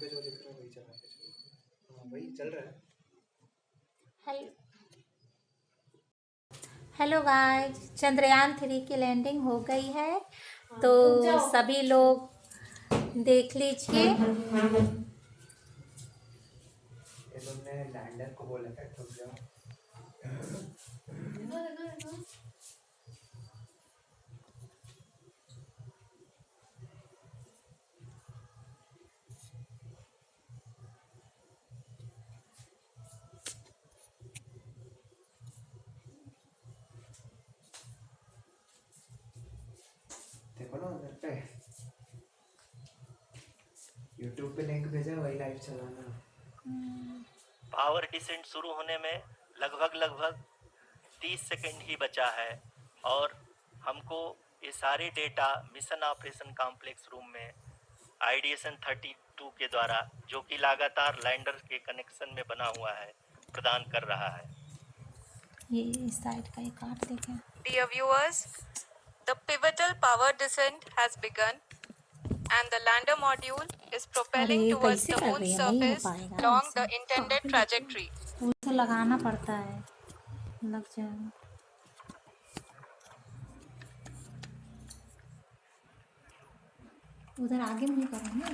पे जो दिख रहा है वही चला के चलो। हाँ वही चल रहा है। हेलो गाइस, चंद्रयान 3 की लैंडिंग हो गई है, तो सभी लोग देख लीजिए। ये तुमने लैंडर को बोला था ठुक जाओ। देखो ना उधर पे YouTube पे लिंक भेजा, वही लाइव चलाना। पावर डिसेंट शुरू होने में लगभग 30 सेकंड ही बचा है और हमको ये सारे data mission operation complex room में आईडीएसन 32 के द्वारा, जो कि लगातार लैंडर के कनेक्शन में बना हुआ है, प्रदान कर रहा है। ये इस साइड का एक काट देखें। Dear viewers, the pivotal power descent has begun and the lander module is propelling towards the moon's surface along the intended trajectory. उसे लगाना पड़ता है, लग जाएगा। उधर आगे नहीं करेंगे।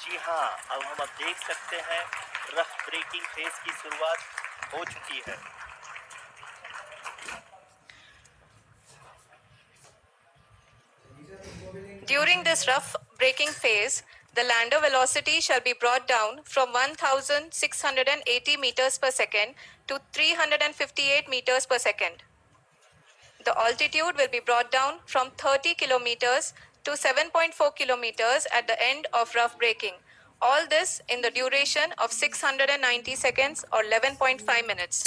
जी हाँ, अब देख सकते हैं रफ ब्रेकिंग फेज की शुरुआत हो चुकी है। During this rough braking phase, the lander velocity shall be brought down from 1680 meters per second to 358 meters per second. The altitude will be brought down from 30 kilometers to 7.4 kilometers at the end of rough braking. All this in the duration of 690 seconds or 11.5 minutes.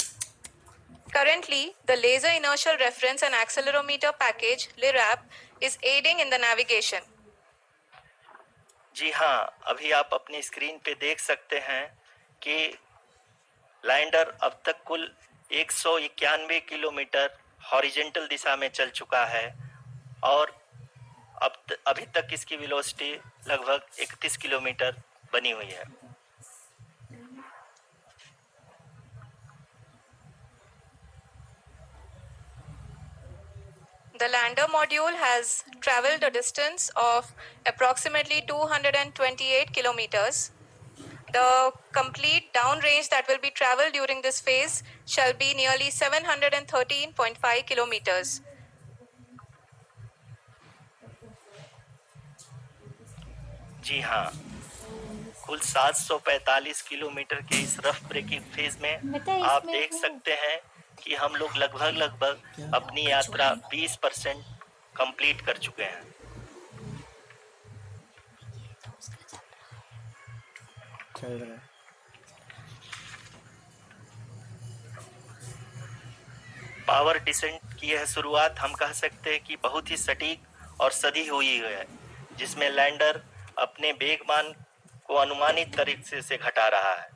Currently, the Laser Inertial Reference and Accelerometer package (LIRAP) is aiding in the navigation. जी हाँ, अभी आप अपनी screen पे देख सकते हैं कि lander अब तक कुल 191 किलोमीटर हॉरिजेंटल दिशा में चल चुका है और अभी तक इसकी वेलोसिटी लगभग 31 किलोमीटर बनी हुई है। The lander module has traveled a distance of approximately 228 kilometers. The complete downrange that will be traveled during this phase shall be nearly 713.5 kilometers. जी हाँ, कुल 745 किलोमीटर के इस रफ ब्रेकिंग फेज में आप देख सकते हैं कि हम लोग लगभग अपनी यात्रा 20% कंप्लीट कर चुके हैं। चल रहा है। पावर डिसेंट की यह शुरुआत हम कह सकते हैं कि बहुत ही सटीक और सधी हुई है, जिसमें लैंडर अपने वेगमान को अनुमानित तरीके से घटा रहा है।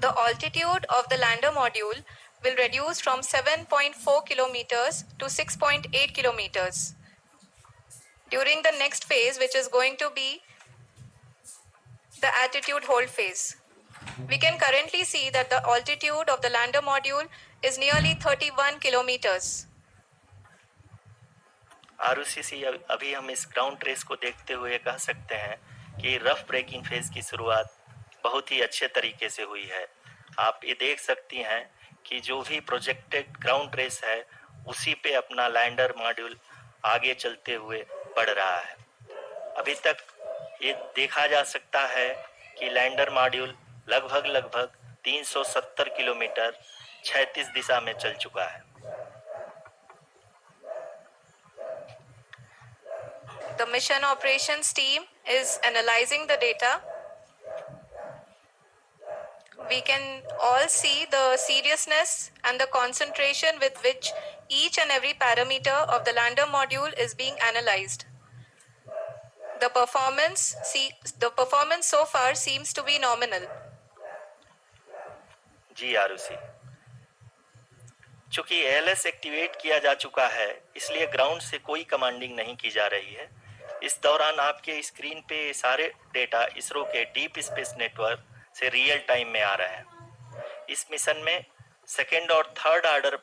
The altitude of the lander module will reduce from 7.4 kilometers to 6.8 kilometers. During the next phase, which is going to be the attitude hold phase. We can currently see that the altitude of the lander module is nearly 31 kilometers. Arushi, अभी हम इस ground race को देखते हुए कह सकते हैं कि रफ ब्रेकिंग फेज की शुरुआत बहुत ही अच्छे तरीके से हुई है। आप ये देख सकती हैं कि जो भी प्रोजेक्टेड ग्राउंड रेस है उसी पे अपना लैंडर मॉड्यूल आगे चलते हुए बढ़ रहा है। अभी तक ये देखा जा सकता है कि लैंडर मॉड्यूल लगभग 370 किलोमीटर क्षैतिज दिशा में चल चुका है। The mission operations team is analyzing the data. We can all see the seriousness and the concentration with which each and every parameter of the lander module is being analyzed. The performance so far seems to be nominal. जी आरुषि, चूंकि ALS activate किया जा चुका है, इसलिए ground से कोई commanding नहीं की जा रही है। इस दौरान आपके स्क्रीन पे सारे डेटा इसरो के डीप स्पेस नेटवर्क से रियल टाइम में आ रहे हैं। इस मिशन में सेकेंड और थर्ड ऑर्डर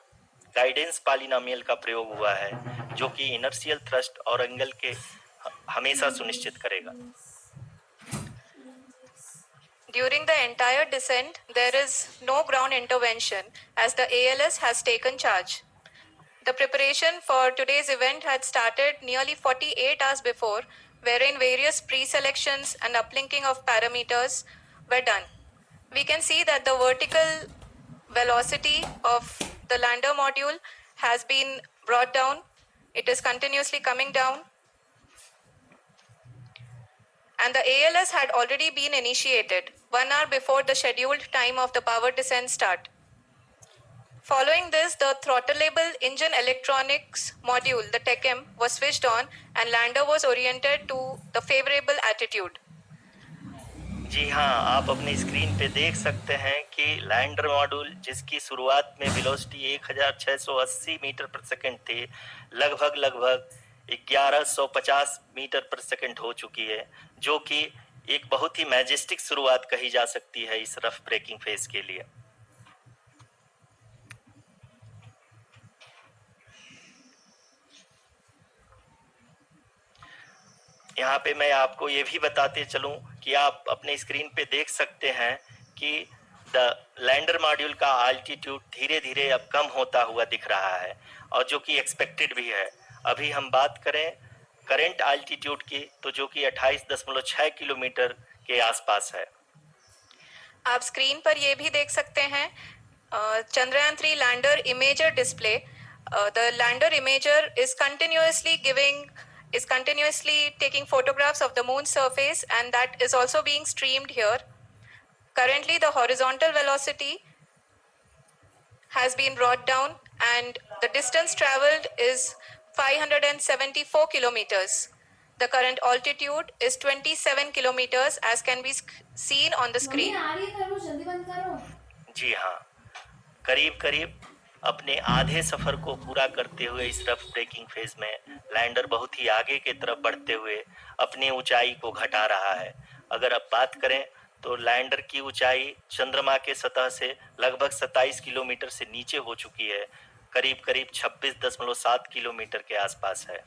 गाइडेंस पॉलिनोमियल का प्रयोग हुआ है, जो कि इनर्शियल थ्रस्ट और एंगल के हमेशा सुनिश्चित करेगा। During the entire descent, there is no ground intervention as the ALS has taken charge. The preparation for today's event had started nearly 48 hours before, wherein various pre-selections and uplinking of parameters were done. We can see that the vertical velocity of the lander module has been brought down. It is continuously coming down. And the ALS had already been initiated 1 hour before the scheduled time of the power descent start. Following this, the throttleable engine electronics module, the TECM, was switched on and lander was oriented to the favorable attitude. जी हाँ, आप अपनी screen पे देख सकते हैं कि lander module, जिसकी शुरुआत में वेलोसिटी 1680 मीटर पर सेकंड थी, लगभग 1150 मीटर पर सेकंड हो चुकी है, जो कि एक बहुत ही मैजेस्टिक शुरुआत कही जा सकती है इस रफ ब्रेकिंग फेज के लिए। यहाँ पे मैं आपको ये भी बताते चलूं कि आप अपने स्क्रीन पे देख सकते हैं कि द लैंडर मॉड्यूल का आल्टीट्यूड धीरे धीरे अब कम होता हुआ दिख रहा है, और जो कि एक्सपेक्टेड भी है। अभी हम बात करें करंट आल्टीट्यूड की, तो जो कि 28.6 किलोमीटर के आसपास है। आप स्क्रीन पर ये भी देख सकते हैं Chandrayaan 3 lander imager display. The lander imager is continuously taking photographs of the moon surface, and that is also being streamed here. Currently the horizontal velocity has been brought down and the distance traveled is 574 kilometers. The current altitude is 27 kilometers as can be seen on the screen. जी हाँ, करीब अपने आधे सफर को पूरा करते हुए इस rough breaking phase में लैंडर बहुत ही आगे की तरफ बढ़ते हुए अपनी ऊंचाई को घटा रहा है। अगर अब बात करें तो लैंडर की ऊंचाई चंद्रमा के सतह से लगभग 27 किलोमीटर से नीचे हो चुकी है, करीब 26.7 किलोमीटर के आसपास है।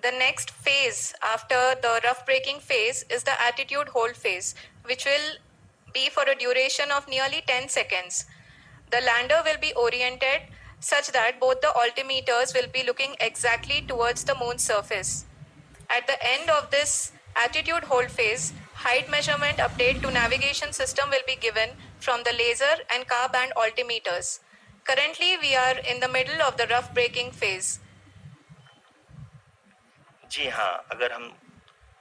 The next phase after the rough braking phase is the attitude hold phase, which will be for a duration of nearly 10 seconds. The lander will be oriented such that both the altimeters will be looking exactly towards the moon's surface. At the end of this attitude hold phase, height measurement update to navigation system will be given from the laser and car band altimeters. Currently, we are in the middle of the rough braking phase. जी हाँ, अगर हम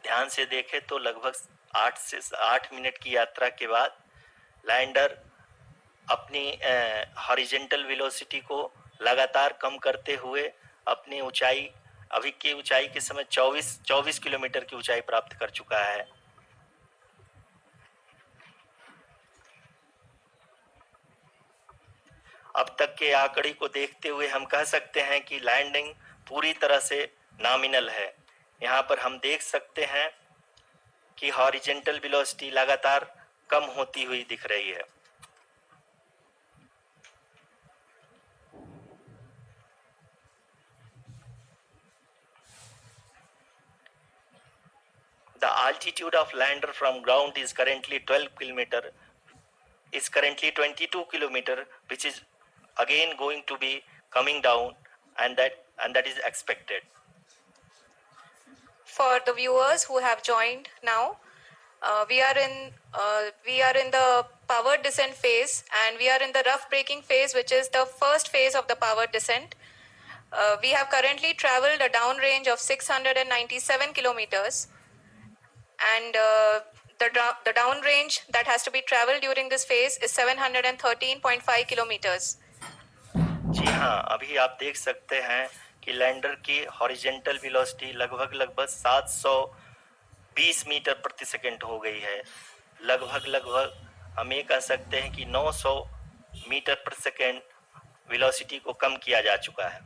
ध्यान से देखें तो लगभग 8 minute की यात्रा के बाद लैंडर अपनी हॉरिजेंटल वेलोसिटी को लगातार कम करते हुए अपनी ऊंचाई, अभी की ऊंचाई के समय 24 किलोमीटर की ऊंचाई प्राप्त कर चुका है। अब तक के आंकड़े को देखते हुए हम कह सकते हैं कि लैंडिंग पूरी तरह से नॉमिनल है। यहाँ पर हम देख सकते हैं कि हॉरिजेंटल वेलोसिटी लगातार कम होती हुई दिख रही है। The altitude of lander from ground is currently 22 kilometer, which is again going to be coming down, and that is expected. For the viewers who have joined now, we are in the power descent phase, and we are in the rough braking phase, which is the first phase of the power descent. We have currently traveled a downrange of 697 kilometers, and the downrange that has to be traveled during this phase is 713.5 kilometers. जी हाँ, अभी आप देख सकते हैं कि lander की horizontal velocity लगभग 720 metre प्रति सेकंड हो गई है। लगभग हम ये कह सकते हैं कि 900 मीटर पर सेकेंड वेलोसिटी को कम किया जा चुका है।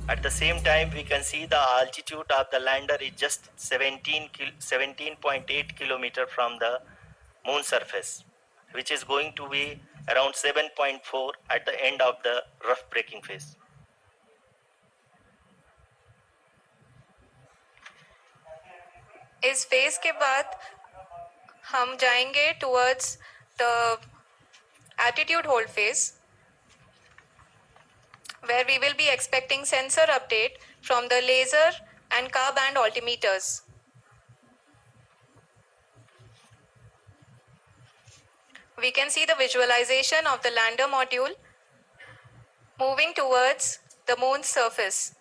At the same time, we can see the altitude of the lander is just 17.8 kilometer from the moon surface, which is going to be around 7.4 at the end of the rough braking phase. इस phase के बाद हम जाएंगे towards the attitude hold phase, where we will be expecting sensor update from the laser and car band altimeters. We can see the visualization of the lander module moving towards the moon's surface.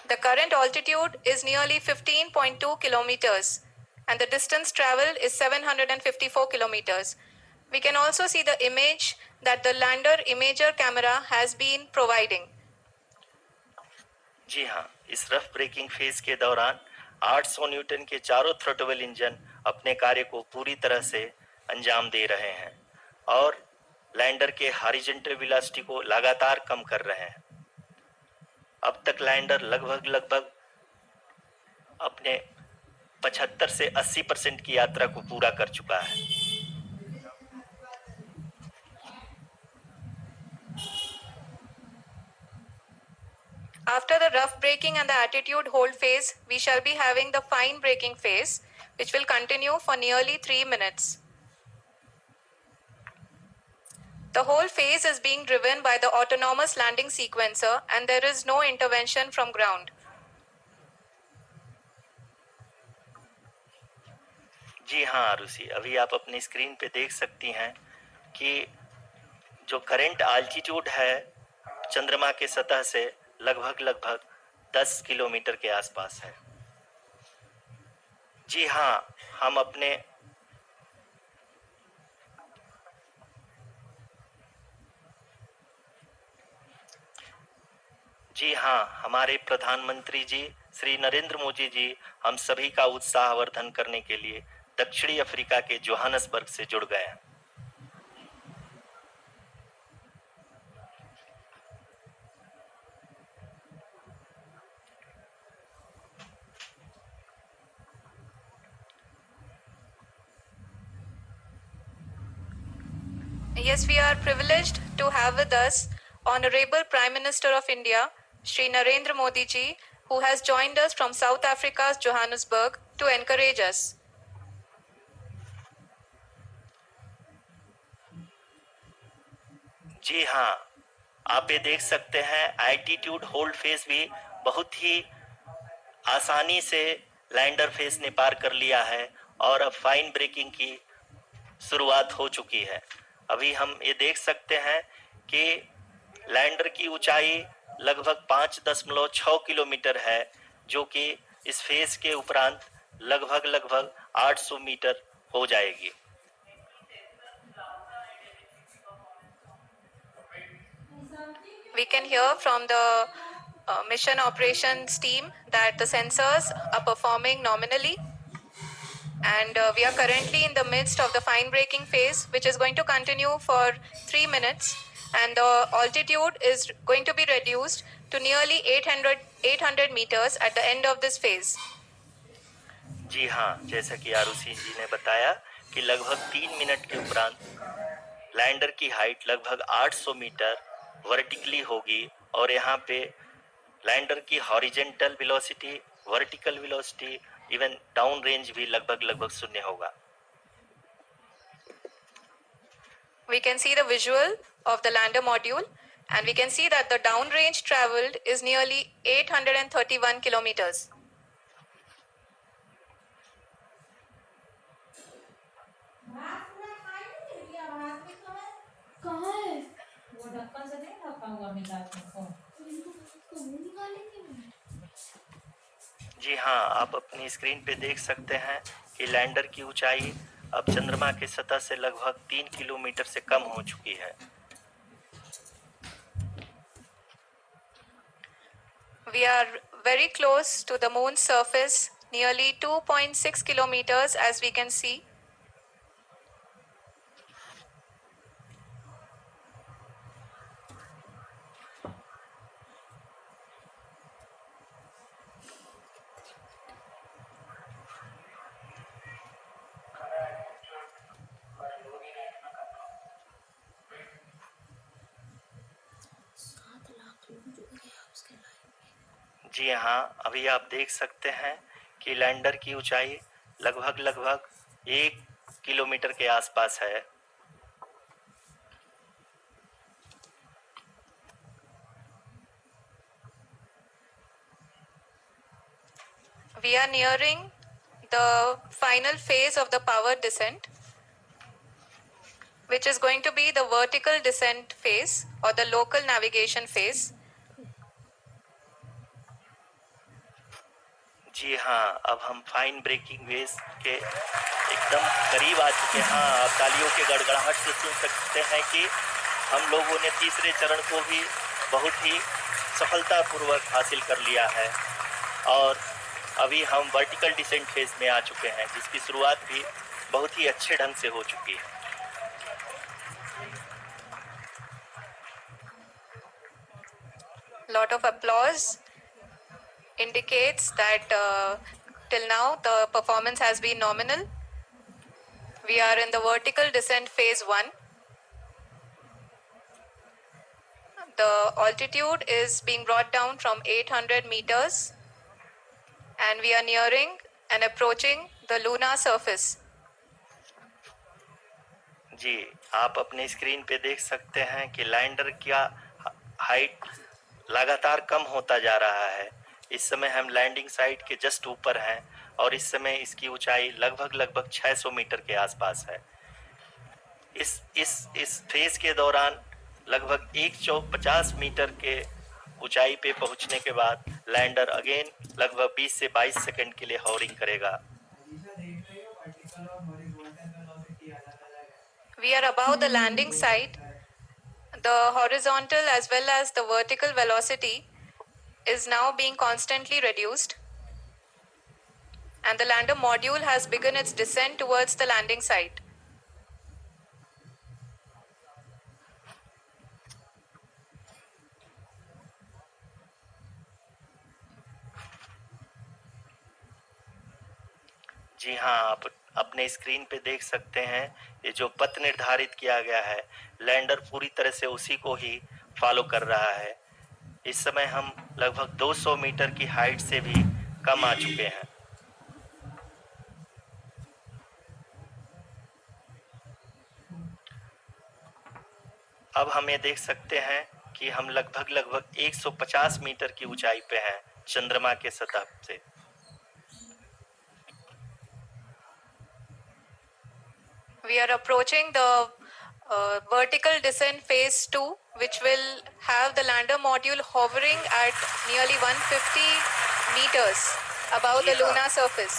The current altitude is nearly 15.2 kilometers and the distance traveled is 754 kilometers. We can also see the image that the lander imager camera has been providing. जी हाँ, इस rough breaking phase के दौरान 800 Newton के चारों throttle engine अपने कार्य को पूरी तरह से अंजाम दे रहे हैं और लैंडर के हॉरिजॉन्टल वेलोसिटी को लगातार कम कर रहे हैं। अब तक लैंडर लगभग अपने 75 से 80% की यात्रा को पूरा कर चुका है। After the rough braking and the attitude hold phase, we shall be having the fine braking phase, which will continue for nearly 3 minutes. The whole phase is being driven by the autonomous landing sequencer and there is no intervention from ground. जी हाँ आरुषि, अभी आप अपनी screen पे देख सकती हैं कि जो करंट आल्टीट्यूड है चंद्रमा के सतह से लगभग 10 किलोमीटर के आसपास है। जी हाँ, हमारे प्रधानमंत्री जी श्री नरेंद्र मोदी जी हम सभी का उत्साहवर्धन करने के लिए दक्षिणी अफ्रीका के जोहानसबर्ग से जुड़ गए हैं। Yes, we are privileged to have with us Honorable Prime Minister of India, Shri Narendra Modi ji, who has joined us from South Africa's Johannesburg to encourage us. जी हाँ, आप ये देख सकते हैं एल्टीट्यूड होल्ड फेज भी बहुत ही आसानी से लैंडर फेज ने पार कर लिया है और अब फाइन ब्रेकिंग की शुरुआत हो चुकी है। अभी हम ये देख सकते हैं कि लैंडर की ऊंचाई लगभग 5.6 किलोमीटर है, जो कि इस फेज के उपरांत लगभग 800 मीटर हो जाएगी। We can hear from the mission operations team that the sensors are performing nominally, and we are currently in the midst of the fine braking phase, which is going to continue for 3 minutes, and the altitude is going to be reduced to nearly 800 meters at the end of this phase. जी हाँ, जैसा कि आरुषि जी ने बताया कि लगभग 3 minute के उपरांत lander की हाइट लगभग 800 मीटर वर्टिकली होगी और यहाँ पे लैंडर की horizontal velocity, vertical velocity, even down range भी लगभग शून्य होगा। We can see the visual of the lander module, and we can see that the down range traveled is nearly 831 kilometers. जी हाँ, आप अपनी स्क्रीन पे देख सकते हैं कि लैंडर की ऊंचाई अब चंद्रमा की सतह से लगभग 3 किलोमीटर से कम हो चुकी है। We are very close to the moon's surface nearly 2.6 kilometers, as we can see. जी हाँ, अभी आप देख सकते हैं कि लैंडर की ऊंचाई लगभग 1 किलोमीटर के आसपास है। We are nearing the final phase of the power descent, which is going to be the vertical descent phase or the local navigation phase. जी हाँ, अब हम फाइन ब्रेकिंग वेव के एकदम करीब आ चुके हैं। हाँ, आप तालियों के गड़गड़ाहट से सुन सकते हैं कि हम लोगों ने तीसरे चरण को भी बहुत ही सफलतापूर्वक हासिल कर लिया है और अभी हम वर्टिकल डिसेंट फेज में आ चुके हैं, जिसकी शुरुआत भी बहुत ही अच्छे ढंग से हो चुकी है। Lot of applause indicates that till now the performance has been nominal. We are in the vertical descent phase 1. The altitude is being brought down from 800 meters and we are nearing and approaching the lunar surface. जी, आप अपने screen पे देख सकते हैं कि lander का height लगातार कम होता जा रहा है। इस समय हम लैंडिंग साइट के जस्ट ऊपर हैं और इस समय इसकी ऊंचाई लगभग 600 मीटर के आसपास है। इस फेज के दौरान लगभग 150 मीटर के ऊंचाई पे पहुंचने के बाद लैंडर अगेन लगभग 20 से 22 सेकंड के लिए हॉवरिंग करेगा। We are above the landing site. The horizontal as well as the vertical velocity is now being constantly reduced. And the lander module has begun its descent towards the landing site. जी हाँ, आप अपने screen पे देख सकते हैं ये जो पथ निर्धारित किया गया है, लैंडर पूरी तरह से उसी को ही फॉलो कर रहा है। इस समय हम लगभग 200 मीटर की हाइट से भी कम आ चुके हैं। अब हम ये देख सकते हैं कि हम लगभग 150 मीटर की ऊंचाई पे हैं चंद्रमा के सतह से। We are approaching the vertical descent phase 2, which will have the lander module hovering at nearly 150 meters above the lunar surface.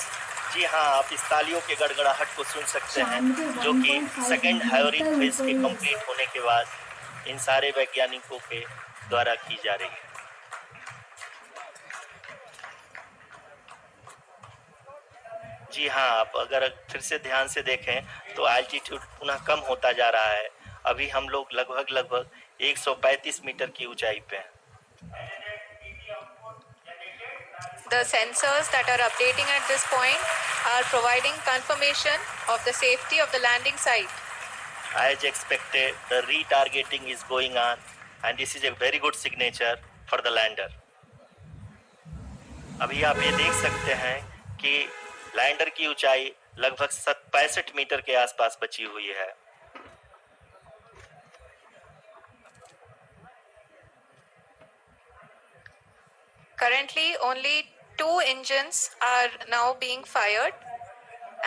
जी हाँ, आप इस तालियों के गड़गड़ाहट को सुन सकते हैं, जो कि सेकंड हाइवरिंग फेज के कंप्लीट होने के बाद इन सारे वैज्ञानिकों के द्वारा की जा रही है। जी हाँ, आप अगर फिर से ध्यान से देखें तो एल्टीट्यूड पुनः कम होता जा रहा है। अभी हम लोग लगभग 135 मीटर की ऊंचाई पे हैं। The sensors that are updating at this point are providing confirmation of the safety of the landing site. As expected, the retargeting is going on and this is a very good signature for the lander. अभी आप ये देख सकते हैं कि lander की ऊंचाई लगभग 65 मीटर के आसपास बची हुई है। Currently, only 2 engines are now being fired,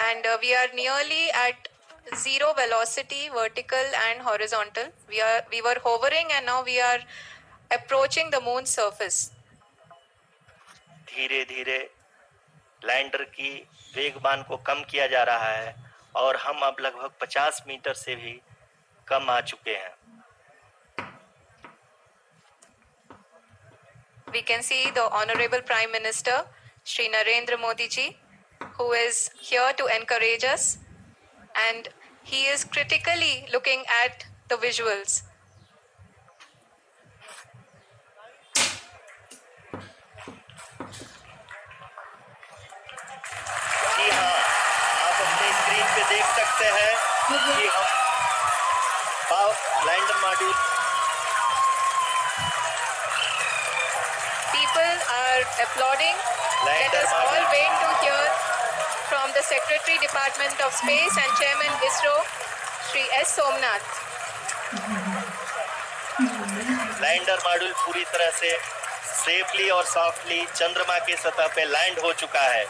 and we are nearly at zero velocity, vertical and horizontal. We were hovering, and now we are approaching the moon's surface. धीरे धीरे लैंडर की वेगमान को कम किया जा रहा है और हम अब लगभग 50 मीटर से भी कम आ चुके हैं। We can see the Honorable Prime Minister Shri Narendra Modi ji, who is here to encourage us, and he is critically looking at the visuals. जी हाँ, आप अपने स्क्रीन पे देख सकते हैं कि हम lander module People are applauding. Let us all wait to hear from the Secretary Department of Space and Chairman ISRO, Shri S. Somnath. Lander module पूरी तरह से सेफली और सॉफ्टली चंद्रमा के सतह पे लैंड हो चुका है।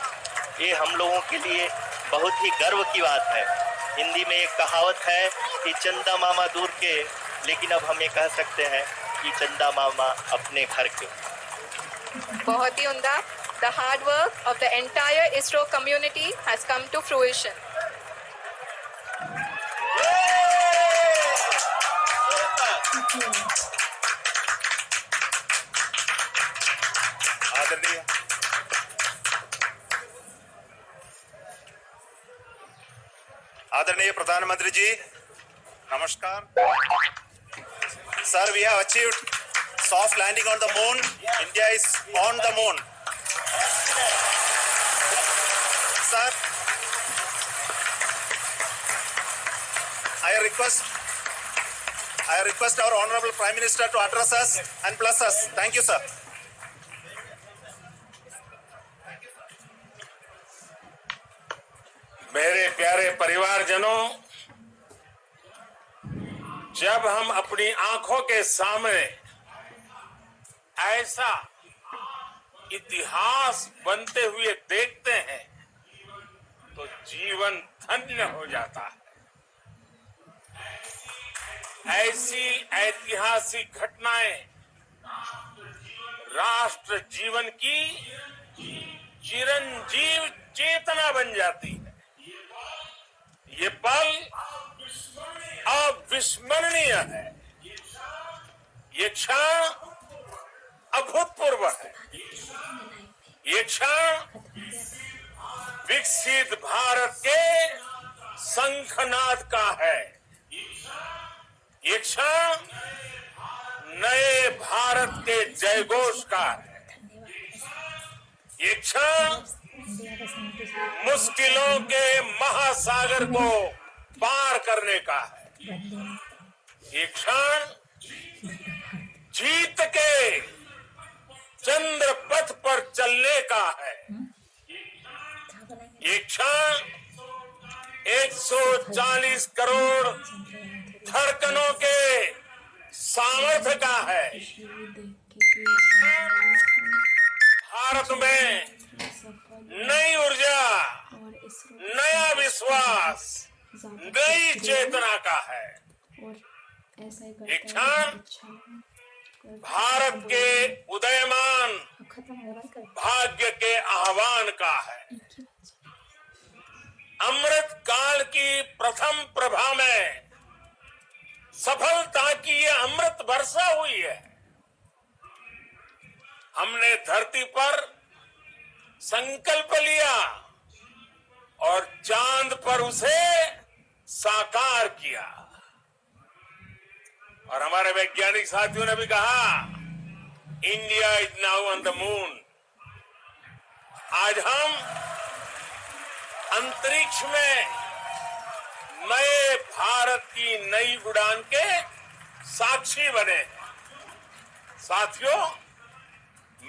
ये हम लोगों के लिए बहुत ही गर्व की बात है। हिंदी में एक कहावत है कि चंदा मामा दूर के, लेकिन अब हम ये कह सकते हैं कि चंदा मामा अपने घर के। बहुत ही उम्दा. The hard work of the entire ISRO community has come to fruition. आदरणीय प्रधानमंत्री जी, नमस्कार. Sir, we have achieved soft landing on the moon. India is on the moon. Sir, I request our Honorable Prime Minister to address us and bless us. Thank you, sir. मेरे प्यारे परिवारजनों, जब हम अपनी आंखों के सामने ऐसा इतिहास बनते हुए देखते हैं तो जीवन धन्य हो जाता है। ऐसी ऐतिहासिक घटनाएं राष्ट्र जीवन की चिरंजीव चेतना बन जाती है। ये पल अविस्मरणीय है। ये क्षण अभूतपूर्व है। ये क्षण विकसित भारत के शंखनाद का है। ये क्षण नए भारत के जयघोष का है। ये क्षण मुश्किलों के महासागर को पार करने का है। ये क्षण जीत के चंद्र पथ पर चलने का है। ये क्षण 140 करोड़ धड़कनों के सामर्थ्य का है। भारत में नई ऊर्जा, नया विश्वास, नई चेतना का है। एक क्षण भारत के उदयमान भाग्य के आह्वान का है। अमृत काल की प्रथम प्रभा में सफलता की ये अमृत वर्षा हुई है। हमने धरती पर संकल्प लिया और चांद पर उसे साकार किया। और हमारे वैज्ञानिक साथियों ने भी कहा, India is now on the moon. आज हम अंतरिक्ष में नए भारत की नई उड़ान के साक्षी बने हैं। साथियों,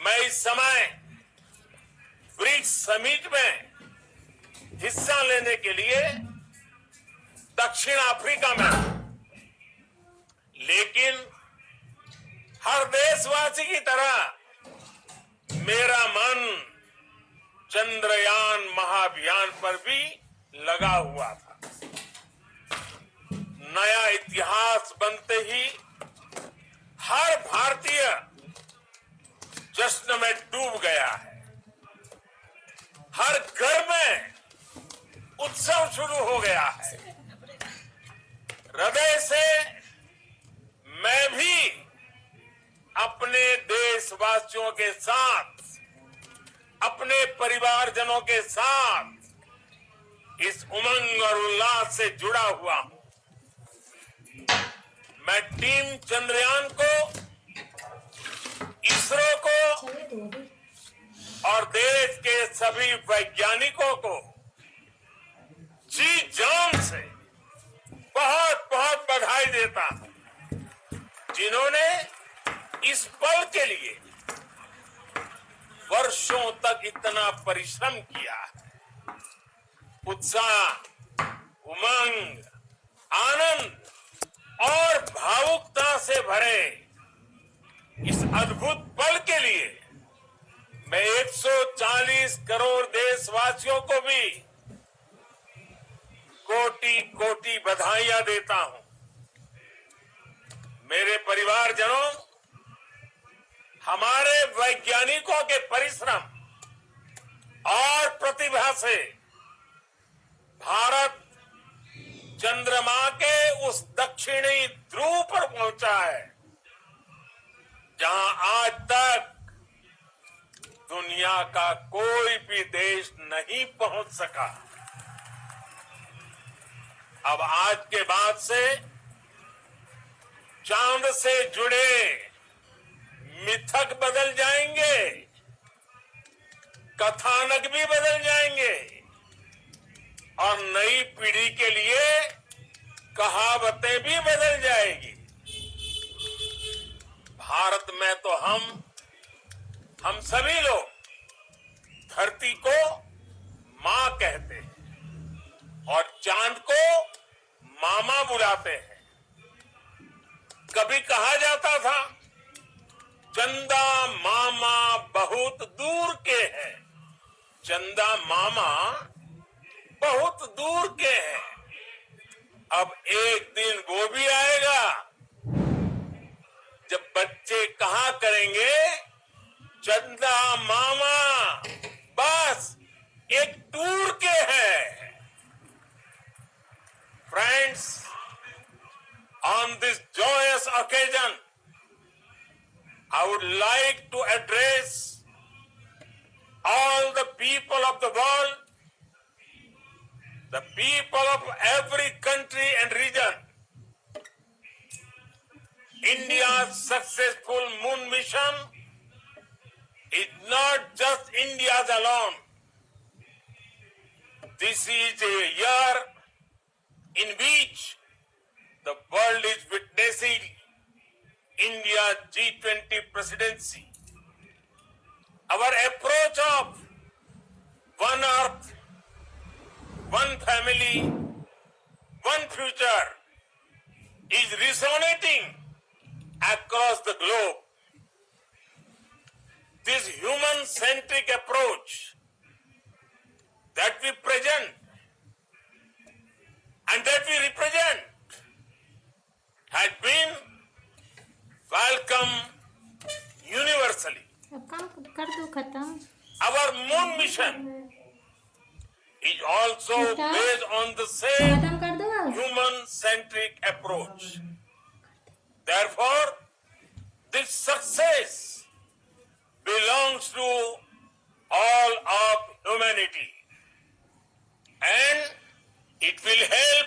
मैं इस समय ब्रिक्स समिट में हिस्सा लेने के लिए दक्षिण अफ्रीका में हूं। लेकिन हर देशवासी की तरह मेरा मन चंद्रयान महाअभियान पर भी लगा हुआ था। नया इतिहास बनते ही हर भारतीय जश्न में डूब गया है। हर घर में उत्सव शुरू हो गया है। हृदय से मैं भी अपने देशवासियों के साथ अपने परिवारजनों के साथ इस उमंग और उल्लास से जुड़ा हुआ हूं। मैं टीम चंद्रयान को, इसरो को और देश के सभी वैज्ञानिकों को जी जान से बहुत बहुत बधाई देता हूं, जिन्होंने इस पल के लिए वर्षों तक इतना परिश्रम किया है। उत्साह, उमंग, आनंद और भावुकता से भरे इस अद्भुत पल के लिए मैं 140 करोड़ देशवासियों को भी कोटि कोटि बधाइयां देता हूं। मेरे परिवारजनों, हमारे वैज्ञानिकों के परिश्रम और प्रतिभा से भारत चंद्रमा के उस दक्षिणी ध्रुव पर पहुंचा है, जहां आज तक दुनिया का कोई भी देश नहीं पहुंच सका। अब आज के बाद से चांद से जुड़े मिथक बदल जाएंगे, कथानक भी बदल जाएंगे और नई पीढ़ी के लिए कहावतें भी बदल जाएगी। भारत में तो हम सभी लोग धरती को मां कहते हैं और चांद को मामा बुलाते हैं। कभी कहा जाता था, चंदा मामा बहुत दूर के हैं। चंदा मामा बहुत दूर के हैं। अब एक दिन वो भी आएगा जब बच्चे कहा करेंगे, चंदा मामा बस एक टूर के हैं। Friends, on this joyous occasion, I would like to address all the people of the world, the people of every country and region. India's successful moon mission is not just India's alone. This is a year in which the world is witnessing India's G20 presidency. Our approach of one earth, one family, one future is resonating across the globe. This human-centric approach that we present and that we represent has been welcomed universally. अब काम कर दो खत्म। Our moon mission is also बेटा, based on the same खत्म कर दो अब। human-centric approach. Therefore, this success belongs to all of humanity, and it will help